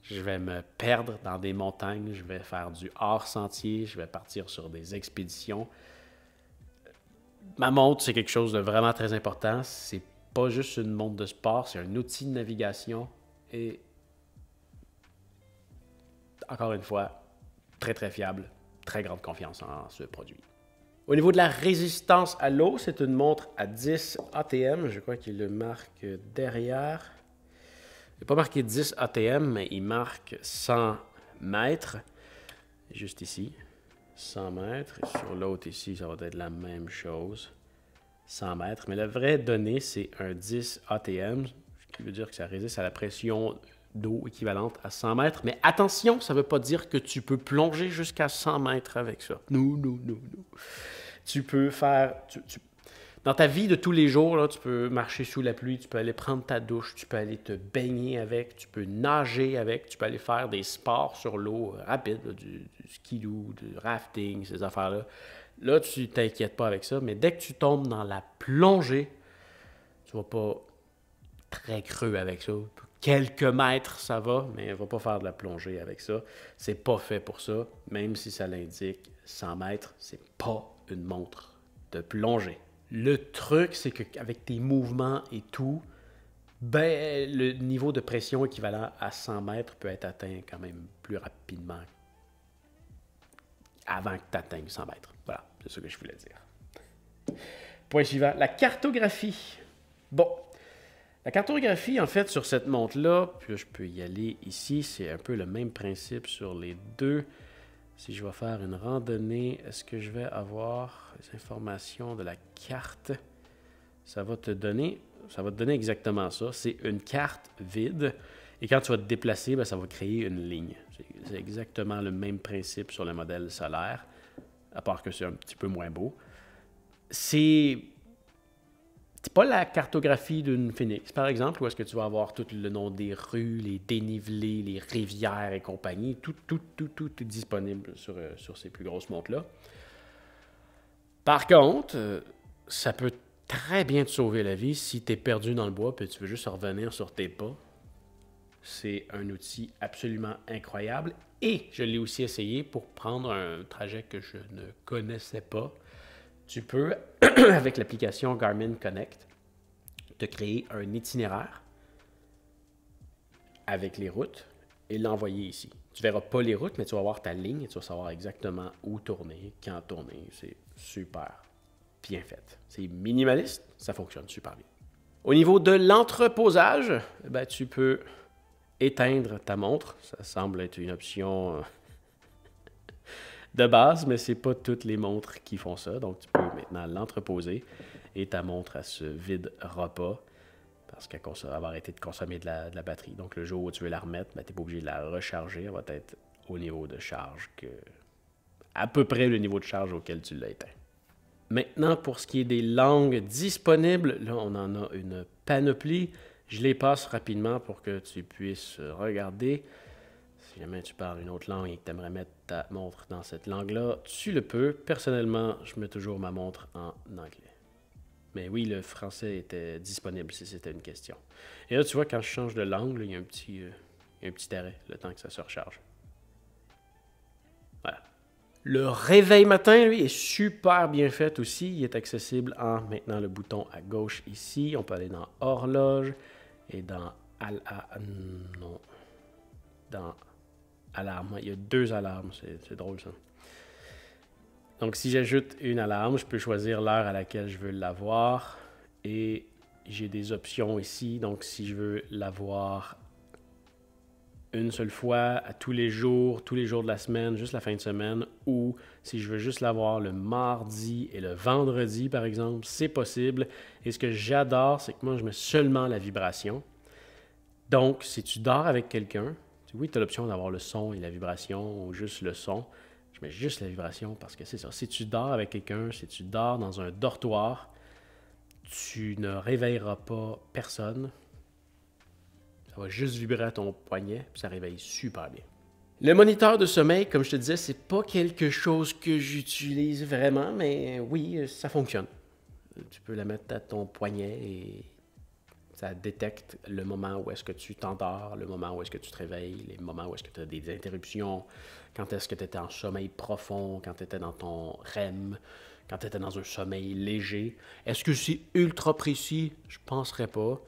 A: Je vais me perdre dans des montagnes, je vais faire du hors-sentier, je vais partir sur des expéditions. Ma montre, c'est quelque chose de vraiment très important. C'est pas juste une montre de sport, c'est un outil de navigation et, encore une fois, très très fiable, très grande confiance en ce produit. Au niveau de la résistance à l'eau, c'est une montre à 10 ATM, je crois qu'il le marque derrière. Il n'est pas marqué 10 ATM, mais il marque 100 mètres. Juste ici, 100 mètres. Et sur l'autre ici, ça va être la même chose. 100 mètres. Mais la vraie donnée, c'est un 10 ATM, ce qui veut dire que ça résiste à la pression d'eau équivalente à 100 mètres. Mais attention, ça ne veut pas dire que tu peux plonger jusqu'à 100 mètres avec ça. Non. Tu peux faire... Dans ta vie de tous les jours, là, tu peux marcher sous la pluie, tu peux aller prendre ta douche, tu peux aller te baigner avec, tu peux nager avec, tu peux aller faire des sports sur l'eau rapides, là, du skidoo, du rafting, ces affaires-là. Là, tu t'inquiètes pas avec ça, mais dès que tu tombes dans la plongée, tu vas pas très creux avec ça. Quelques mètres, ça va, mais on va pas faire de la plongée avec ça. C'est pas fait pour ça, même si ça l'indique 100 mètres, c'est pas une montre de plongée. Le truc, c'est qu'avec tes mouvements et tout, ben, le niveau de pression équivalent à 100 mètres peut être atteint quand même plus rapidement avant que tu atteignes 100 mètres. Voilà, c'est ce que je voulais dire. Point suivant, la cartographie. Bon, la cartographie, en fait, sur cette montre-là, puis je peux y aller ici, c'est un peu le même principe sur les deux. Si je vais faire une randonnée, est-ce que je vais avoir les informations de la carte? Ça va te donner exactement ça. C'est une carte vide. Et quand tu vas te déplacer, ben, ça va créer une ligne. C'est exactement le même principe sur le modèle solaire, à part que c'est un petit peu moins beau. C'est pas la cartographie d'une Phoenix, par exemple, où est-ce que tu vas avoir tout le nom des rues, les dénivelés, les rivières et compagnie. Tout est disponible sur ces plus grosses montres-là. Par contre, ça peut très bien te sauver la vie si tu es perdu dans le bois et tu veux juste revenir sur tes pas. C'est un outil absolument incroyable. Et je l'ai aussi essayé pour prendre un trajet que je ne connaissais pas. Tu peux, avec l'application Garmin Connect, te créer un itinéraire avec les routes et l'envoyer ici. Tu ne verras pas les routes, mais tu vas voir ta ligne et tu vas savoir exactement où tourner, quand tourner. C'est super bien fait. C'est minimaliste, ça fonctionne super bien. Au niveau de l'entreposage, ben, tu peux éteindre ta montre. Ça semble être une option de base, mais ce n'est pas toutes les montres qui font ça. Donc, tu peux maintenant l'entreposer et ta montre, elle se videra pas parce qu'elle va arrêter de consommer de la batterie. Donc, le jour où tu veux la remettre, ben, tu n'es pas obligé de la recharger. Elle va être au niveau de charge à peu près le niveau de charge auquel tu l'as éteint. Maintenant, pour ce qui est des langues disponibles, là, on en a une panoplie. Je les passe rapidement pour que tu puisses regarder. Si jamais tu parles une autre langue et que tu aimerais mettre ta montre dans cette langue-là, tu le peux. Personnellement, je mets toujours ma montre en anglais. Mais oui, le français était disponible si c'était une question. Et là, tu vois, quand je change de langue, là, il y a un petit arrêt, le temps que ça se recharge. Voilà. Le réveil matin, lui, est super bien fait aussi. Il est accessible en maintenant le bouton à gauche ici. On peut aller dans horloge et dans non, dans alarme. Il y a 2 alarmes, c'est drôle ça. Donc si j'ajoute une alarme, je peux choisir l'heure à laquelle je veux l'avoir et j'ai des options ici. Donc si je veux l'avoir une seule fois à tous les jours de la semaine, juste la fin de semaine, ou si je veux juste l'avoir le mardi et le vendredi, par exemple, c'est possible. Et ce que j'adore, c'est que moi, je mets seulement la vibration. Donc, si tu dors avec quelqu'un, oui, tu as l'option d'avoir le son et la vibration, ou juste le son. Je mets juste la vibration parce que c'est ça. Si tu dors avec quelqu'un, si tu dors dans un dortoir, tu ne réveilleras pas personne. Ça va juste vibrer à ton poignet, puis ça réveille super bien. Le moniteur de sommeil, comme je te disais, c'est pas quelque chose que j'utilise vraiment, mais oui, ça fonctionne. Tu peux la mettre à ton poignet et ça détecte le moment où est-ce que tu t'endors, le moment où est-ce que tu te réveilles, les moments où est-ce que tu as des interruptions, quand est-ce que tu étais en sommeil profond, quand tu étais dans ton REM, quand tu étais dans un sommeil léger. Est-ce que c'est ultra précis? Je ne penserais pas.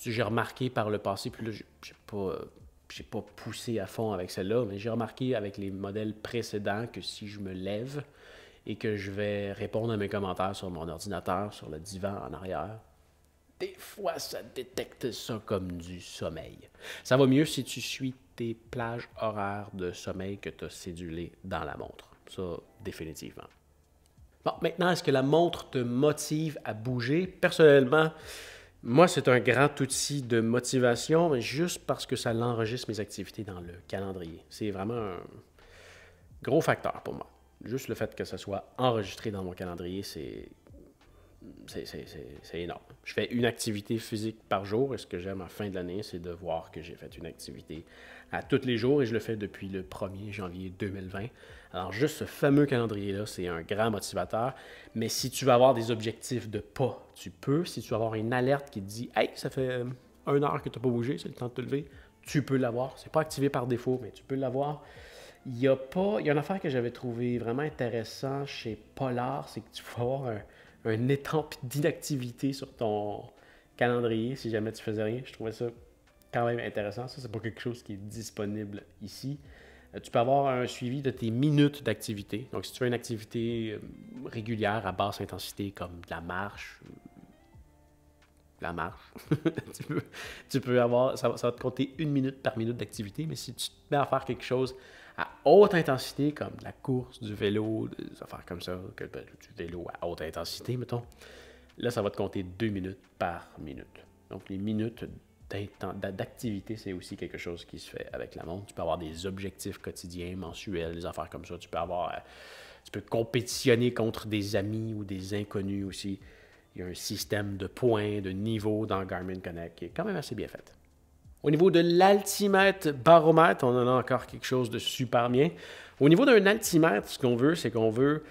A: J'ai remarqué par le passé, puis là, j'ai pas poussé à fond avec celle-là, mais j'ai remarqué avec les modèles précédents que si je me lève et que je vais répondre à mes commentaires sur mon ordinateur, sur le divan en arrière, des fois, ça détecte ça comme du sommeil. Ça va mieux si tu suis tes plages horaires de sommeil que tu as cédulées dans la montre. Ça, définitivement. Bon, maintenant, est-ce que la montre te motive à bouger? Personnellement, moi, c'est un grand outil de motivation, mais juste parce que ça l'enregistre mes activités dans le calendrier. C'est vraiment un gros facteur pour moi. Juste le fait que ça soit enregistré dans mon calendrier, c'est énorme. Je fais une activité physique par jour et ce que j'aime à la fin de l'année, c'est de voir que j'ai fait une activité à tous les jours et je le fais depuis le 1er janvier 2020. Alors juste ce fameux calendrier-là, c'est un grand motivateur. Mais si tu veux avoir des objectifs de pas, tu peux. Si tu veux avoir une alerte qui te dit « Hey, ça fait 1 heure que tu n'as pas bougé, c'est le temps de te lever », tu peux l'avoir. C'est pas activé par défaut, mais tu peux l'avoir. Il y a une affaire que j'avais trouvé vraiment intéressant chez Polar, c'est que tu peux avoir un étampe d'inactivité sur ton calendrier si jamais tu faisais rien. Je trouvais ça quand même intéressant. Ça, c'est pas quelque chose qui est disponible ici. Tu peux avoir un suivi de tes minutes d'activité. Donc, si tu fais une activité régulière à basse intensité comme de la marche, tu peux avoir, ça va te compter 1 minute par minute d'activité, mais si tu te mets à faire quelque chose à haute intensité, comme de la course, du vélo, des affaires comme ça, du vélo à haute intensité, mettons, là, ça va te compter 2 minutes par minute. Donc, les minutes d'activité, c'est aussi quelque chose qui se fait avec la montre. Tu peux avoir des objectifs quotidiens, mensuels, des affaires comme ça. Tu peux compétitionner contre des amis ou des inconnus aussi. Il y a un système de points, de niveaux dans Garmin Connect qui est quand même assez bien fait. Au niveau de l'altimètre baromètre, on en a encore quelque chose de super bien. Au niveau d'un altimètre, ce qu'on veut, c'est qu'on veut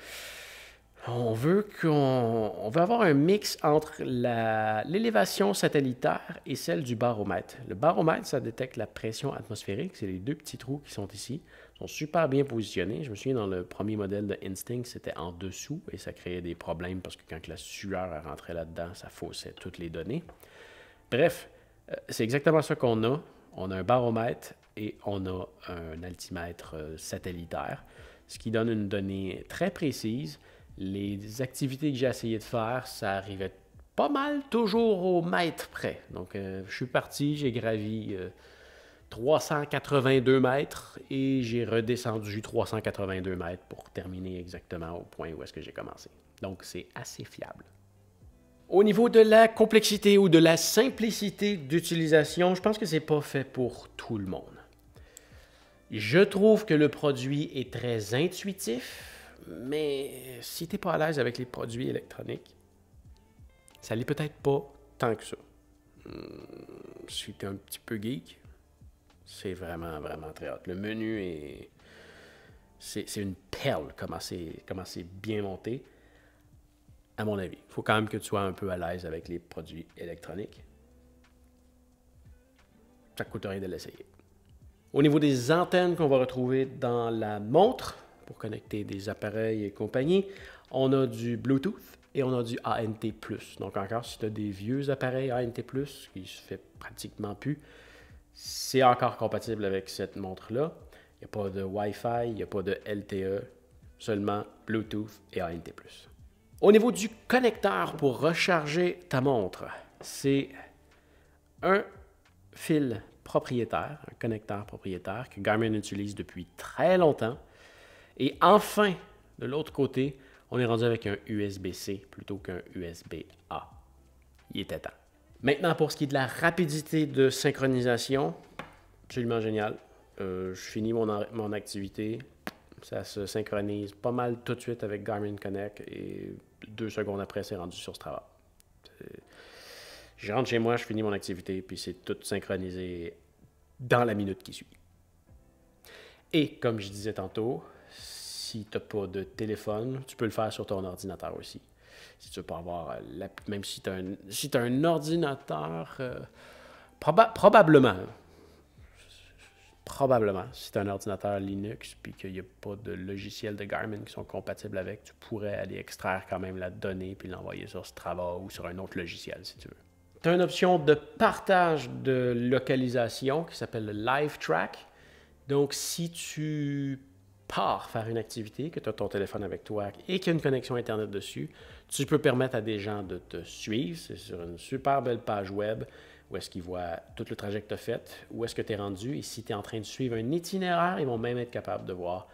A: avoir un mix entre l'élévation satellitaire et celle du baromètre. Le baromètre, ça détecte la pression atmosphérique. C'est les 2 petits trous qui sont ici. Ils sont super bien positionnés. Je me souviens, dans le premier modèle de Instinct, c'était en dessous et ça créait des problèmes parce que quand la sueur rentrait là-dedans, ça faussait toutes les données. Bref, c'est exactement ça qu'on a. On a un baromètre et on a un altimètre satellitaire, ce qui donne une donnée très précise. Les activités que j'ai essayé de faire, ça arrivait pas mal toujours au mètre près. Donc, je suis parti, j'ai gravi 382 mètres et j'ai redescendu 382 mètres pour terminer exactement au point où est-ce que j'ai commencé. Donc, c'est assez fiable. Au niveau de la complexité ou de la simplicité d'utilisation, je pense que c'est pas fait pour tout le monde. Je trouve que le produit est très intuitif, mais si tu n'es pas à l'aise avec les produits électroniques, ça l'est peut-être pas tant que ça. Si tu es un petit peu geek, c'est vraiment, vraiment très hot. Le menu c'est une perle, comment c'est bien monté. à mon avis. Il faut quand même que tu sois un peu à l'aise avec les produits électroniques. Ça ne coûte rien de l'essayer. Au niveau des antennes qu'on va retrouver dans la montre, pour connecter des appareils et compagnie, on a du Bluetooth et on a du ANT+. Donc encore, si tu as des vieux appareils ANT+, qui ne se fait pratiquement plus, c'est encore compatible avec cette montre-là. Il n'y a pas de Wi-Fi, il n'y a pas de LTE, seulement Bluetooth et ANT+. Au niveau du connecteur pour recharger ta montre, c'est un fil propriétaire, un connecteur propriétaire que Garmin utilise depuis très longtemps. Et enfin, de l'autre côté, on est rendu avec un USB-C plutôt qu'un USB-A. Il était temps. Maintenant, pour ce qui est de la rapidité de synchronisation, absolument génial. Je finis mon activité, ça se synchronise pas mal tout de suite avec Garmin Connect et 2 secondes après, c'est rendu sur Strava. Je rentre chez moi, je finis mon activité, puis c'est tout synchronisé dans la minute qui suit. Et comme je disais tantôt, si tu n'as pas de téléphone, tu peux le faire sur ton ordinateur aussi. Si tu veux pas avoir, même si tu as, un ordinateur, probablement, si tu as un ordinateur Linux puis qu'il n'y a pas de logiciels de Garmin qui sont compatibles avec, tu pourrais aller extraire quand même la donnée puis l'envoyer sur Strava ou sur un autre logiciel si tu veux. Tu as une option de partage de localisation qui s'appelle le Live Track. Donc, si tu pars faire une activité, que tu as ton téléphone avec toi et qu'il y a une connexion Internet dessus, tu peux permettre à des gens de te suivre. C'est sur une super belle page web où est-ce qu'ils voient tout le trajet que tu as fait, où est-ce que tu es rendu. Et si tu es en train de suivre un itinéraire, ils vont même être capables de voir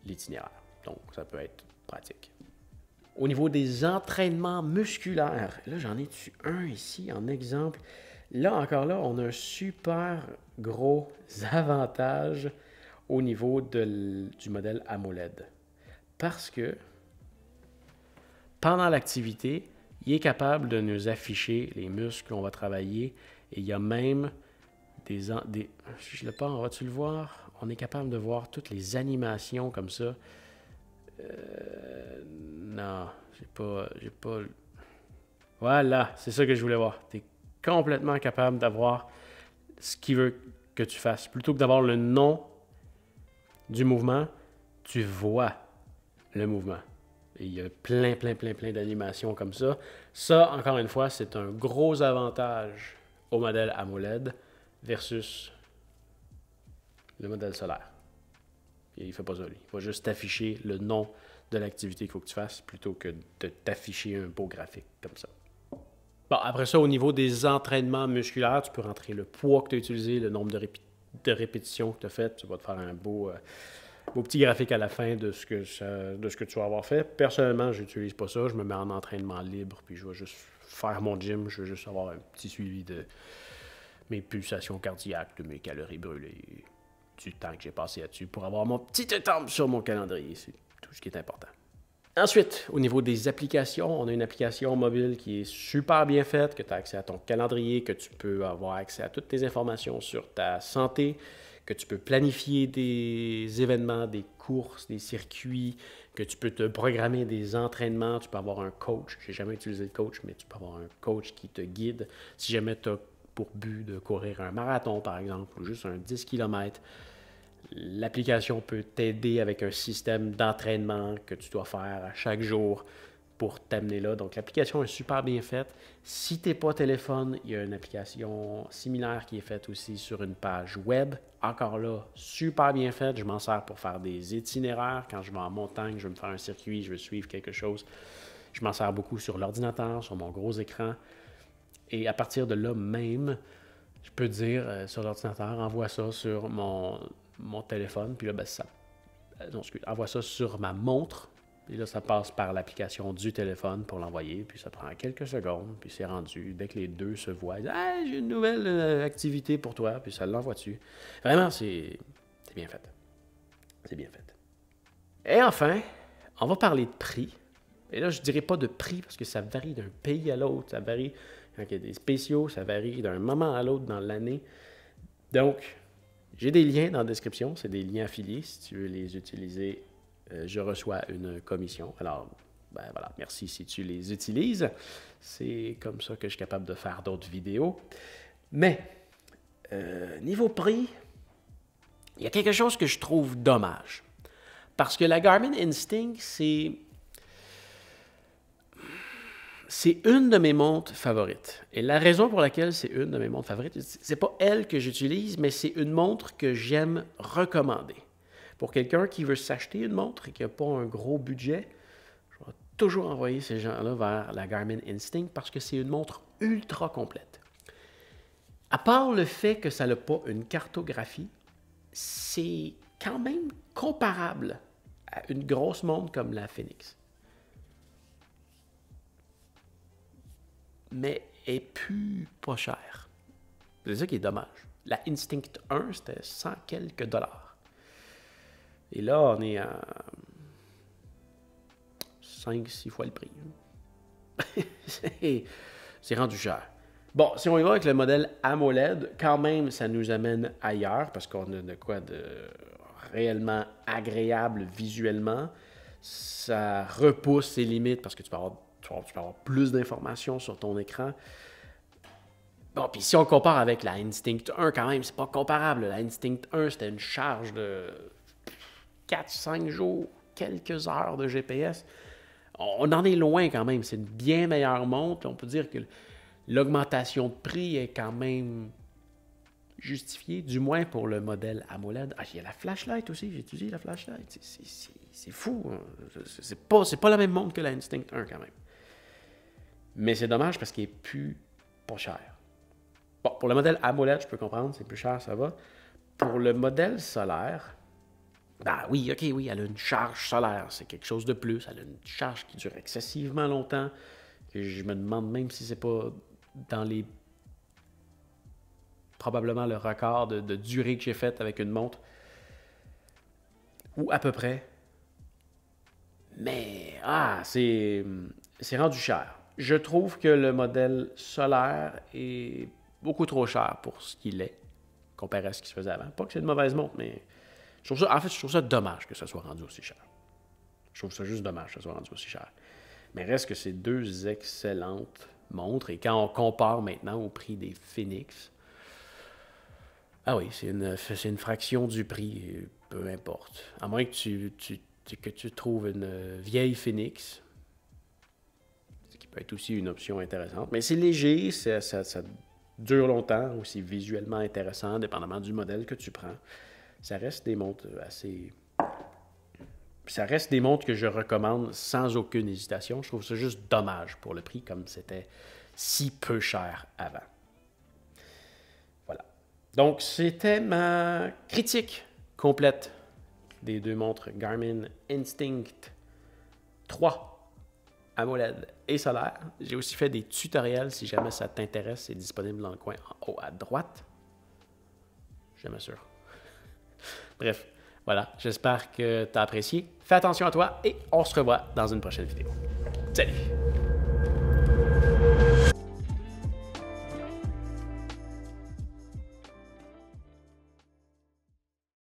A: l'itinéraire. Donc, ça peut être pratique. Au niveau des entraînements musculaires, là, j'en ai un ici en exemple. Là, encore là, on a un super gros avantage au niveau du modèle AMOLED. Parce que pendant l'activité, il est capable de nous afficher les muscles qu'on va travailler. Et il y a même je le parle, vas-tu le voir? On est capable de voir toutes les animations comme ça. Non, j'ai pas. Voilà, c'est ça que je voulais voir. Tu es complètement capable d'avoir ce qu'il veut que tu fasses. Plutôt que d'avoir le nom du mouvement, tu vois le mouvement. Et il y a plein d'animations comme ça. Ça, encore une fois, c'est un gros avantage au modèle AMOLED versus le modèle solaire. Et il ne fait pas ça, lui. Il va juste t'afficher le nom de l'activité qu'il faut que tu fasses plutôt que de t'afficher un beau graphique comme ça. Bon, après ça, au niveau des entraînements musculaires, tu peux rentrer le poids que tu as utilisé, le nombre de répétitions que tu as faites. Tu vas te faire un beau petit graphique à la fin de ce que tu vas avoir fait. Personnellement, je n'utilise pas ça. Je me mets en entraînement libre, puis je vais juste faire mon gym. Je vais juste avoir un petit suivi de mes pulsations cardiaques, de mes calories brûlées, du temps que j'ai passé là-dessus pour avoir mon petit étampe sur mon calendrier. C'est tout ce qui est important. Ensuite, au niveau des applications, on a une application mobile qui est super bien faite, que tu as accès à ton calendrier, que tu peux avoir accès à toutes tes informations sur ta santé, que tu peux planifier des événements, des courses, des circuits, que tu peux te programmer des entraînements, tu peux avoir un coach. Je n'ai jamais utilisé de coach, mais tu peux avoir un coach qui te guide. Si jamais tu as pour but de courir un marathon, par exemple, ou juste un 10 km, l'application peut t'aider avec un système d'entraînement que tu dois faire à chaque jour pour t'amener là. Donc, l'application est super bien faite. Si tu n'es pas téléphone, il y a une application similaire qui est faite aussi sur une page web. Encore là, super bien faite. Je m'en sers pour faire des itinéraires. Quand je vais en montagne, je veux me faire un circuit, je veux suivre quelque chose. Je m'en sers beaucoup sur l'ordinateur, sur mon gros écran. Et à partir de là même, je peux dire sur l'ordinateur, envoie ça sur mon téléphone, puis là, envoie ça sur ma montre, puis là, ça passe par l'application du téléphone pour l'envoyer, puis ça prend quelques secondes, puis c'est rendu. Dès que les deux se voient, ils disent « Hey, j'ai une nouvelle activité pour toi », puis ça l'envoie dessus. Vraiment, c'est bien fait. C'est bien fait. Et enfin, on va parler de prix. Et là, je ne dirais pas de prix parce que ça varie d'un pays à l'autre, ça varie quand il y a des spéciaux, ça varie d'un moment à l'autre dans l'année. Donc, j'ai des liens dans la description, c'est des liens affiliés. Si tu veux les utiliser, je reçois une commission. Alors, Ben voilà, merci si tu les utilises. C'est comme ça que je suis capable de faire d'autres vidéos. Mais, niveau prix, il y a quelque chose que je trouve dommage. Parce que la Garmin Instinct, c'est une de mes montres favorites. Et la raison pour laquelle c'est une de mes montres favorites, c'est pas elle que j'utilise, mais c'est une montre que j'aime recommander. Pour quelqu'un qui veut s'acheter une montre et qui n'a pas un gros budget, je vais toujours envoyer ces gens-là vers la Garmin Instinct parce que c'est une montre ultra complète. À part le fait que ça n'a pas une cartographie, c'est quand même comparable à une grosse montre comme la Fenix. Mais elle est plus pas chère. C'est ça qui est dommage. La Instinct 1, c'était 100 quelques dollars. Et là, on est à 5-6 fois le prix. C'est rendu cher. Bon, si on y va avec le modèle AMOLED, quand même, ça nous amène ailleurs parce qu'on a de quoi de réellement agréable visuellement. Ça repousse ses limites parce que tu peux avoir plus d'informations sur ton écran. Bon, puis si on compare avec la Instinct 1, quand même, c'est pas comparable. La Instinct 1, c'était une charge de 4-5 jours, quelques heures de GPS. On en est loin quand même. C'est une bien meilleure montre. On peut dire que l'augmentation de prix est quand même justifiée, du moins pour le modèle AMOLED. Ah, il y a la flashlight aussi. J'ai utilisé la flashlight. C'est fou. Hein? C'est pas la même montre que la Instinct 1 quand même. Mais c'est dommage parce qu'il est plus pas cher. Bon, pour le modèle AMOLED, je peux comprendre, c'est plus cher, ça va. Pour le modèle solaire, ben oui, ok, oui, elle a une charge solaire, c'est quelque chose de plus. Elle a une charge qui dure excessivement longtemps, que je me demande même si c'est pas dans les... probablement le record de durée que j'ai faite avec une montre. Ou à peu près. Mais, c'est rendu cher. Je trouve que le modèle solaire est beaucoup trop cher pour ce qu'il est, comparé à ce qui se faisait avant. Pas que c'est une mauvaise montre, mais je trouve ça dommage que ça soit rendu aussi cher. Je trouve ça juste dommage que ça soit rendu aussi cher. Mais reste que c'est deux excellentes montres. Et quand on compare maintenant au prix des Fenix, ah oui, c'est une fraction du prix, peu importe. À moins que tu trouves une vieille Fenix, ce qui peut être aussi une option intéressante. Mais c'est léger, ça dure longtemps, aussi visuellement intéressant, dépendamment du modèle que tu prends. Ça reste des montres assez... Ça reste des montres que je recommande sans aucune hésitation. Je trouve ça juste dommage pour le prix, comme c'était si peu cher avant. Voilà. Donc, c'était ma critique complète des deux montres Garmin Instinct 3 AMOLED et solaire. J'ai aussi fait des tutoriels si jamais ça t'intéresse. C'est disponible dans le coin en haut à droite. Jamais sûr. Bref, voilà. J'espère que tu as apprécié. Fais attention à toi et on se revoit dans une prochaine vidéo. Salut!